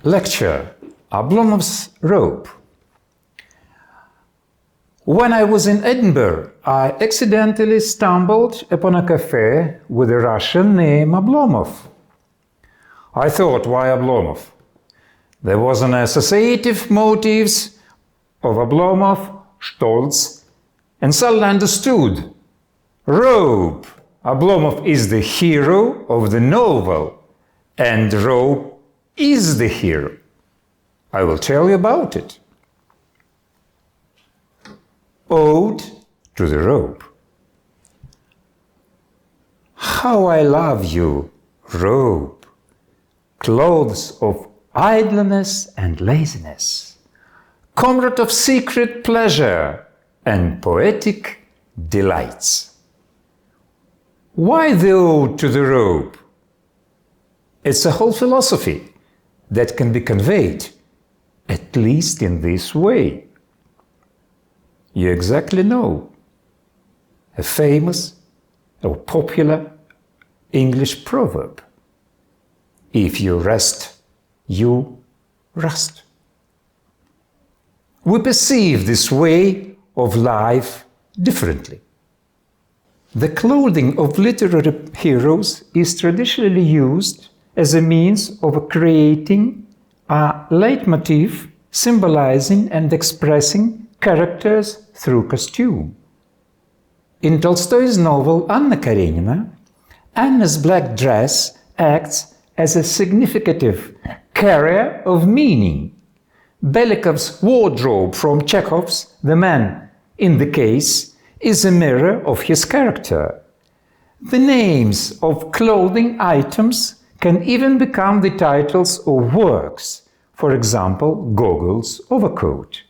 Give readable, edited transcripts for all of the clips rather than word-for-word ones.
Lecture: Oblomov's Robe. When I was in Edinburgh, I accidentally stumbled upon a cafe with a Russian named Oblomov. I thought, why Oblomov? There was an associative motives of Oblomov, Stolz, and suddenly understood. Robe. Oblomov is the hero of the novel, and Robe is the hero. I will tell you about it. Ode to the Robe. How I love you, robe, clothes of idleness and laziness, comrade of secret pleasure and poetic delights. Why the ode to the robe? It's a whole philosophy that can be conveyed, at least in this way. You exactly know. A famous or popular English proverb. If you rest, you rust. We perceive this way of life differently. The clothing of literary heroes is traditionally used as a means of creating a leitmotif symbolizing and expressing characters through costume. In Tolstoy's novel Anna Karenina, Anna's black dress acts as a significant carrier of meaning. Belikov's wardrobe from Chekhov's The Man in the Case is a mirror of his character. The names of clothing items can even become the titles of works, for example, Gogol's overcoat.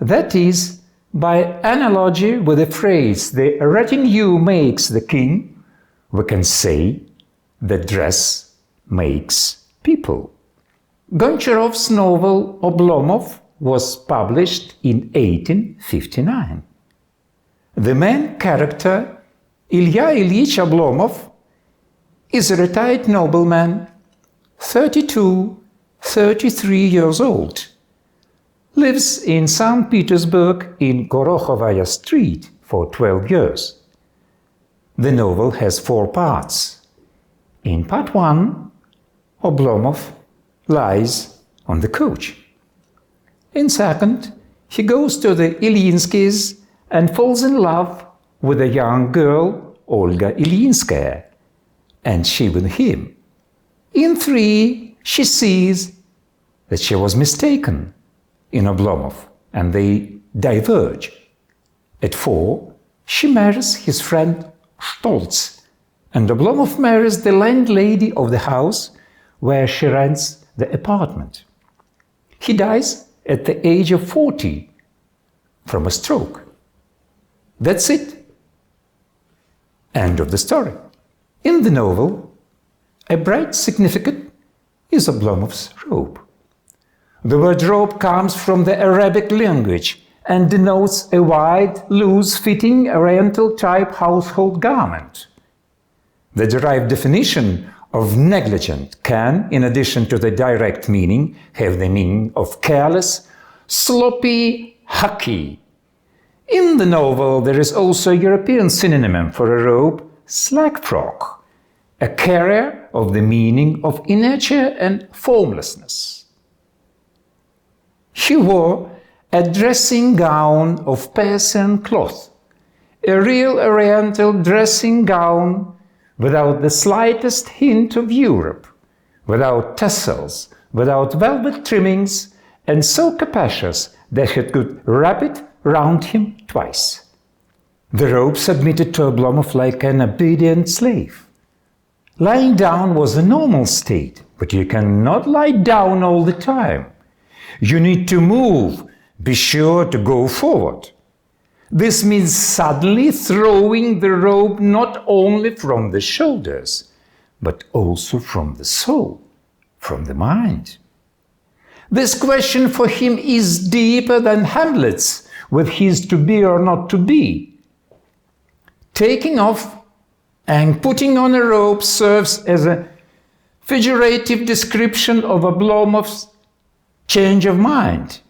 That is, by analogy with the phrase, the retinue makes the king, we can say that dress makes people. Goncharov's novel Oblomov was published in 1859. The main character, Ilya Ilyich Oblomov, is a retired nobleman, 33 years old, lives in St. Petersburg in Gorokhovaya Street for 12 years. The novel has 4 parts. In part 1, Oblomov lies on the couch. In second, he goes to the Ilyinskys and falls in love with a young girl, Olga Ilyinskaya, and she with him. In 3, she sees that she was mistaken in Oblomov, and they diverge. At 4, she marries his friend Stolz, and Oblomov marries the landlady of the house where she rents the apartment. He dies at the age of 40 from a stroke. That's it. End of the story. In the novel, a bright significate is Oblomov's robe. The word robe comes from the Arabic language and denotes a wide, loose-fitting oriental-type household garment. The derived definition of negligent can, in addition to the direct meaning, have the meaning of careless, sloppy, hacky. In the novel, there is also a European synonym for a robe, slack-frock, a carrier of the meaning of inertia and formlessness. He wore a dressing gown of Persian cloth, a real oriental dressing gown without the slightest hint of Europe, without tassels, without velvet trimmings, and so capacious that he could wrap it round him twice. The robe submitted to Oblomov like an obedient slave. Lying down was a normal state, but you cannot lie down all the time. You need to move, be sure to go forward. This means suddenly throwing the robe not only from the shoulders, but also from the soul, from the mind. This question for him is deeper than Hamlet's with his to be or not to be. Taking off and putting on a robe serves as a figurative description of Oblomov's change of mind.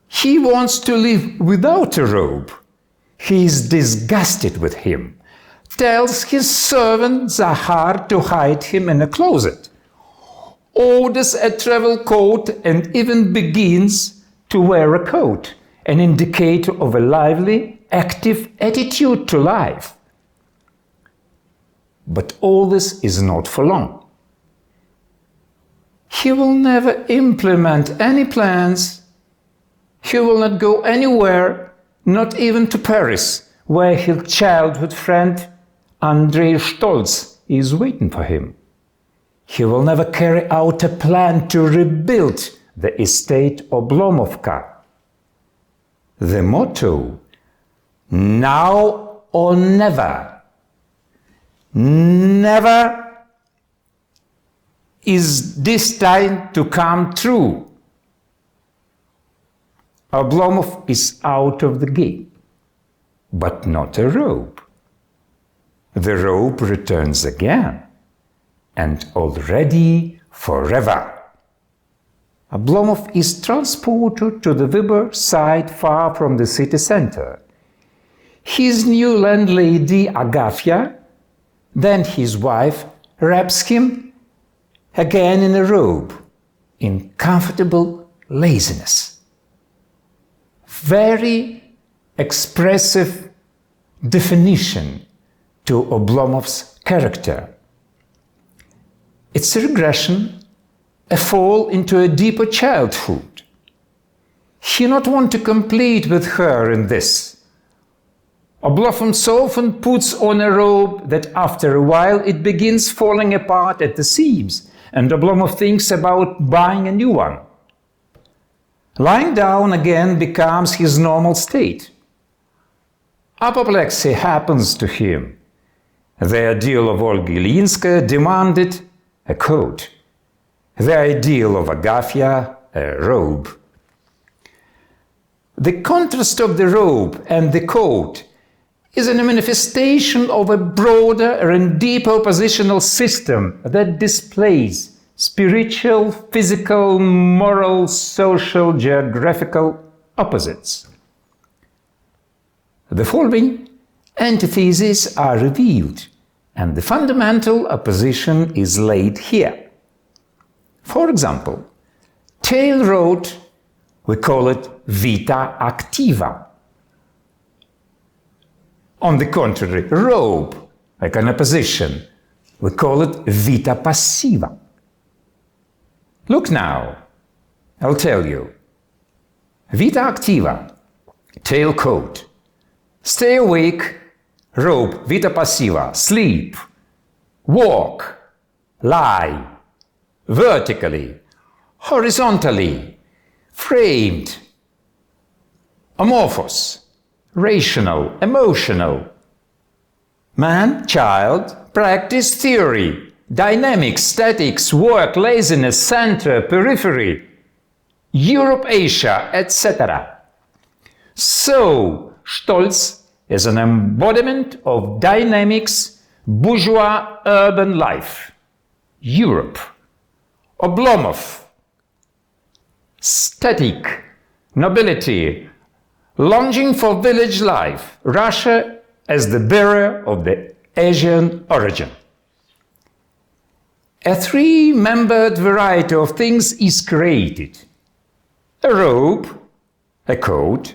He wants to live without a robe. He is disgusted with him, tells his servant Zahar to hide him in a closet, orders a travel coat, and even begins to wear a coat, an indicator of a lively, active attitude to life. But all this is not for long. He will never implement any plans. He will not go anywhere, not even to Paris, where his childhood friend Andrei Stolz is waiting for him. He will never carry out a plan to rebuild the estate Oblomovka. The motto, now or never, never is destined to come true. Oblomov is out of the game, but not a robe. The robe returns again, and already forever. Oblomov is transported to the Vyborg side far from the city center. His new landlady Agafya, then his wife, wraps him again in a robe, in comfortable laziness. Very expressive definition to Oblomov's character. It's a regression, a fall into a deeper childhood. He not want to compete with her in this. Oblomov so often puts on a robe that after a while it begins falling apart at the seams, and Oblomov thinks about buying a new one. Lying down again becomes his normal state. Apoplexy happens to him. The ideal of Olga Ilyinskaya demanded a coat. The ideal of Agafya, a robe. The contrast of the robe and the coat is a manifestation of a broader and deeper oppositional system that displays spiritual, physical, moral, social, geographical opposites. The following antitheses are revealed, and the fundamental opposition is laid here. For example, tailor-road, we call it vita activa. On the contrary, robe, like an opposition, we call it vita passiva. Look now, I'll tell you. Vita activa, tailcoat. Stay awake, robe, vita passiva, sleep. Walk, lie. Vertically, horizontally, framed. Amorphous, rational, emotional. Man, child, practice, theory. Dynamics, statics, work, laziness, center, periphery, Europe, Asia, etc. So, Stolz is an embodiment of dynamics, bourgeois urban life. Europe. Oblomov. Static, nobility, longing for village life. Russia as the bearer of the Asian origin. A three-membered variety of things is created. A robe, a coat,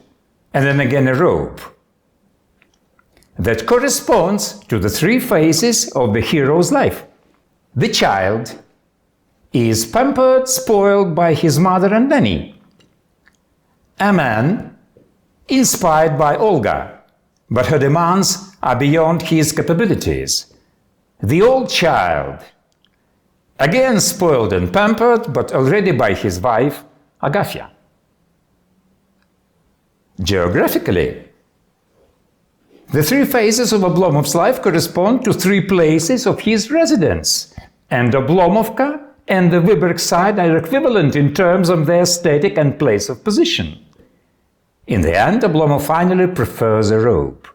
and then again a robe. That corresponds to the three phases of the hero's life. The child is pampered, spoiled by his mother and nanny. A man, inspired by Olga, but her demands are beyond his capabilities. The old child, again spoiled and pampered, but already by his wife, Agafya. Geographically, the three phases of Oblomov's life correspond to three places of his residence, and Oblomovka and the Vyborg side are equivalent in terms of their static and place of position. In the end, Oblomov finally prefers a robe.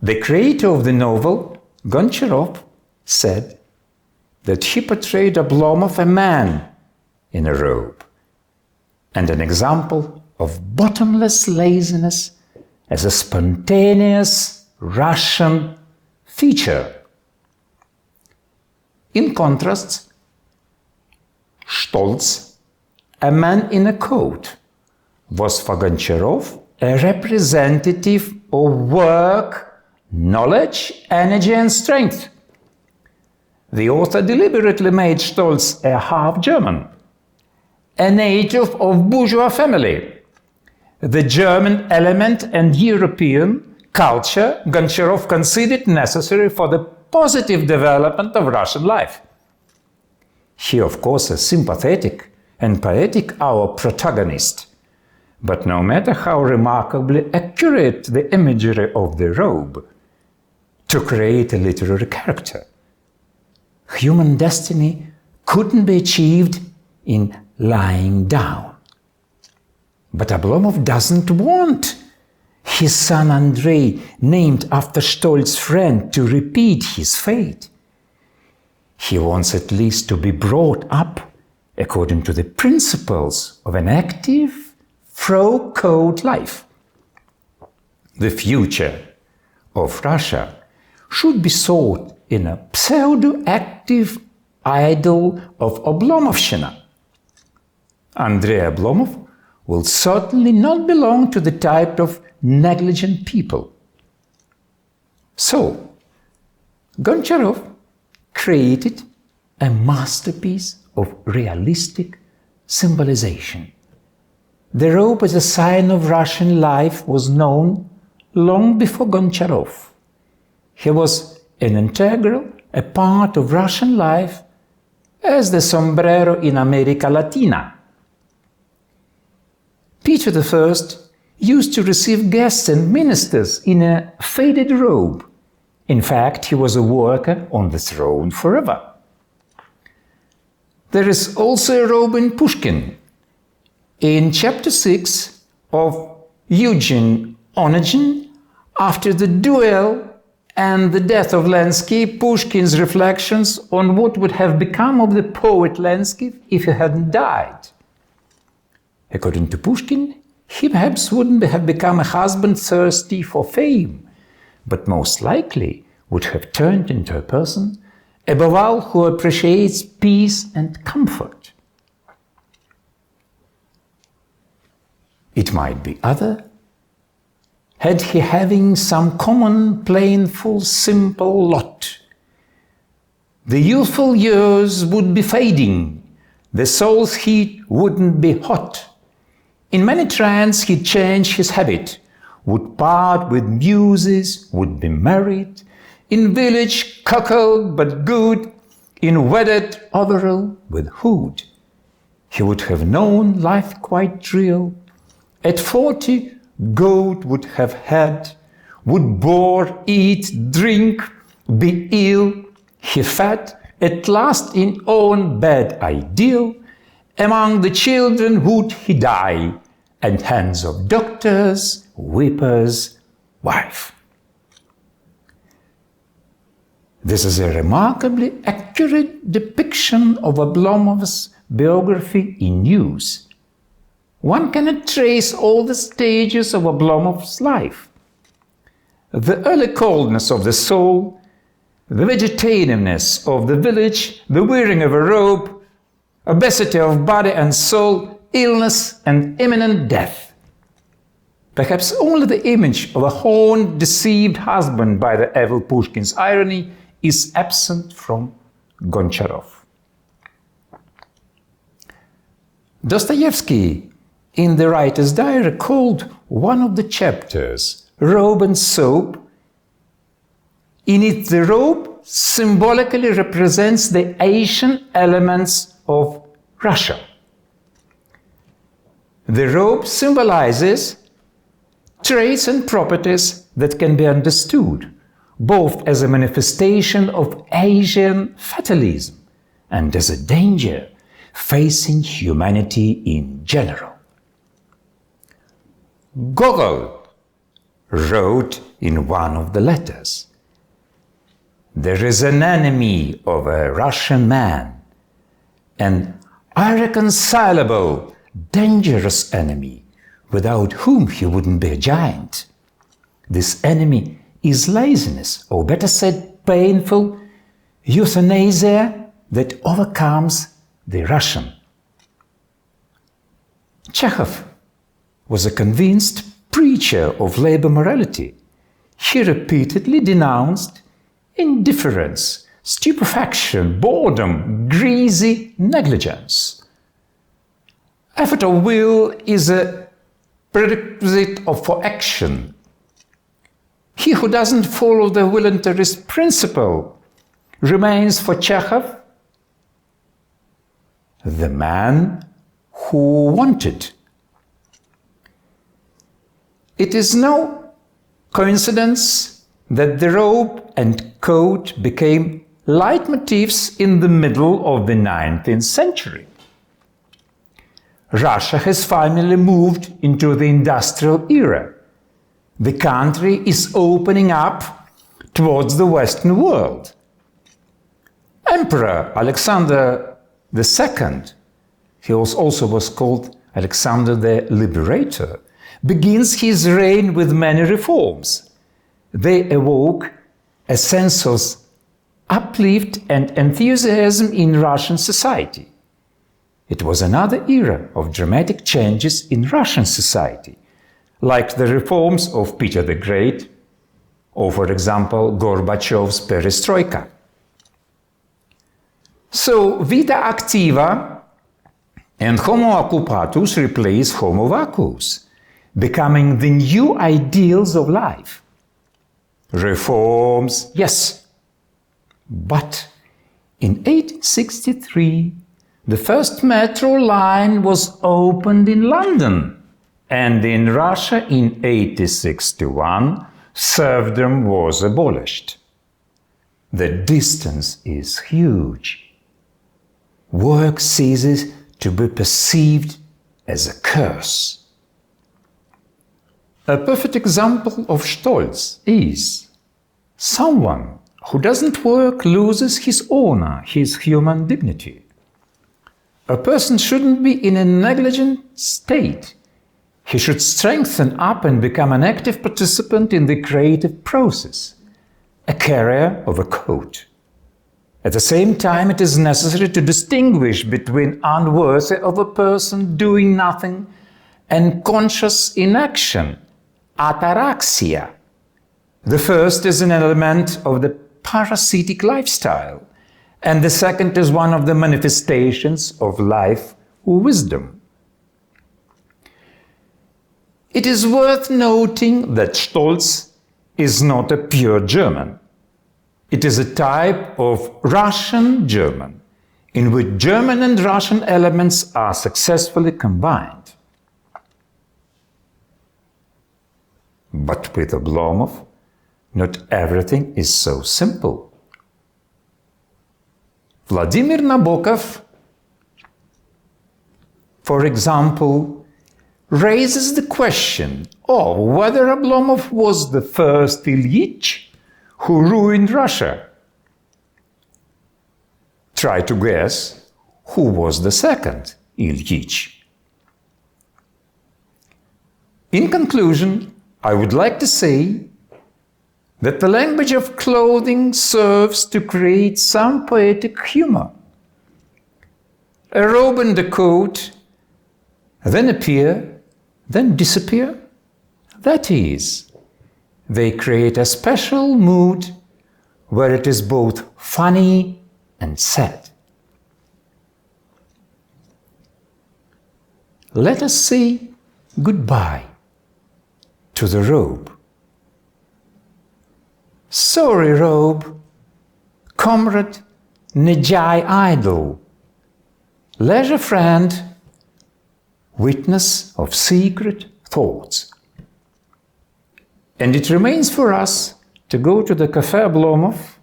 The creator of the novel, Goncharov, said that he portrayed Oblomov a man in a robe and an example of bottomless laziness as a spontaneous Russian feature. In contrast, Stolz, a man in a coat, was for Goncharov a representative of work, knowledge, energy and strength. The author deliberately made Stolz a half-German, a native of bourgeois family. The German element and European culture Goncharov considered necessary for the positive development of Russian life. He, of course, is sympathetic and poetic, our protagonist. But no matter how remarkably accurate the imagery of the robe to create a literary character, human destiny couldn't be achieved in lying down. But Oblomov doesn't want his son Andrei, named after Stolz's friend, to repeat his fate. He wants at least to be brought up according to the principles of an active, fro-coat life. The future of Russia should be sought in a pseudo-active idol of Oblomovщина. Andrei Oblomov will certainly not belong to the type of negligent people. So, Goncharov created a masterpiece of realistic symbolization. The robe as a sign of Russian life was known long before Goncharov. He was an integral, a part of Russian life, as the sombrero in America Latina. Peter I used to receive guests and ministers in a faded robe. In fact, he was a worker on the throne forever. There is also a robe in Pushkin. In chapter 6 of Eugene Onegin, after the duel and the death of Lenski, Pushkin's reflections on what would have become of the poet Lenski if he hadn't died. According to Pushkin, he perhaps wouldn't have become a husband thirsty for fame, but most likely would have turned into a person, above all, who appreciates peace and comfort. It might be other, had he having some common, plain, full, simple lot. The youthful years would be fading, the soul's heat wouldn't be hot. In many trance he'd change his habit, would part with muses, would be married, in village cuckold but good, in wedded overall with hood. He would have known life quite real. At 40, goat would have had, would bore, eat, drink, be ill. He fed, at last in own bed ideal. Among the children would he die, and hands of doctors, weepers, wife. This is a remarkably accurate depiction of Oblomov's biography in use. One cannot trace all the stages of Oblomov's life. The early coldness of the soul, the vegetativeness of the village, the wearing of a robe, obesity of body and soul, illness and imminent death. Perhaps only the image of a horned, deceived husband by the evil Pushkin's irony is absent from Goncharov. Dostoevsky, in the writer's diary, called one of the chapters Robe and Soap. In it, the robe symbolically represents the Asian elements of Russia. The robe symbolizes traits and properties that can be understood, both as a manifestation of Asian fatalism and as a danger facing humanity in general. Gogol wrote in one of the letters, "There is an enemy of a Russian man, an irreconcilable, dangerous enemy, without whom he wouldn't be a giant. This enemy is laziness, or better said, painful euthanasia that overcomes the Russian." Chekhov was a convinced preacher of labor morality. He repeatedly denounced indifference, stupefaction, boredom, greasy negligence. Effort of will is a prerequisite for action. He who doesn't follow the voluntarist principle remains for Chekhov the man who wanted. It is no coincidence that the robe and coat became leitmotifs in the middle of the 19th century. Russia has finally moved into the industrial era. The country is opening up towards the Western world. Emperor Alexander II, he also was called Alexander the Liberator, begins his reign with many reforms. They evoke a sense of uplift and enthusiasm in Russian society. It was another era of dramatic changes in Russian society, like the reforms of Peter the Great, or for example, Gorbachev's perestroika. So, vita activa and homo occupatus replace homo vacuus, becoming the new ideals of life. Reforms, yes, but in 1863, the first metro line was opened in London, and in Russia in 1861, serfdom was abolished. The distance is huge. Work ceases to be perceived as a curse. A perfect example of Stolz is someone who doesn't work loses his honor, his human dignity. A person shouldn't be in a negligent state. He should strengthen up and become an active participant in the creative process, a carrier of a coat. At the same time, it is necessary to distinguish between unworthy of a person doing nothing and conscious inaction, ataraxia. The first is an element of the parasitic lifestyle, and the second is one of the manifestations of life wisdom. It is worth noting that Stolz is not a pure German. It is a type of Russian German, in which German and Russian elements are successfully combined. But with Oblomov, not everything is so simple. Vladimir Nabokov, for example, raises the question of whether Oblomov was the first Ilyich who ruined Russia. Try to guess who was the second Ilyich. In conclusion, I would like to say that the language of clothing serves to create some poetic humor. A robe and a coat then appear, then disappear. That is, they create a special mood where it is both funny and sad. Let us say goodbye to the robe. Sorry, robe, comrade, Nejai idol, leisure friend, witness of secret thoughts. And it remains for us to go to the Café Oblomov,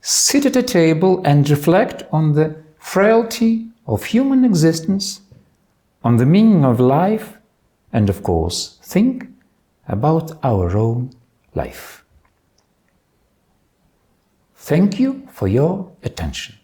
sit at a table and reflect on the frailty of human existence, on the meaning of life, and of course, think about our own life. Thank you for your attention.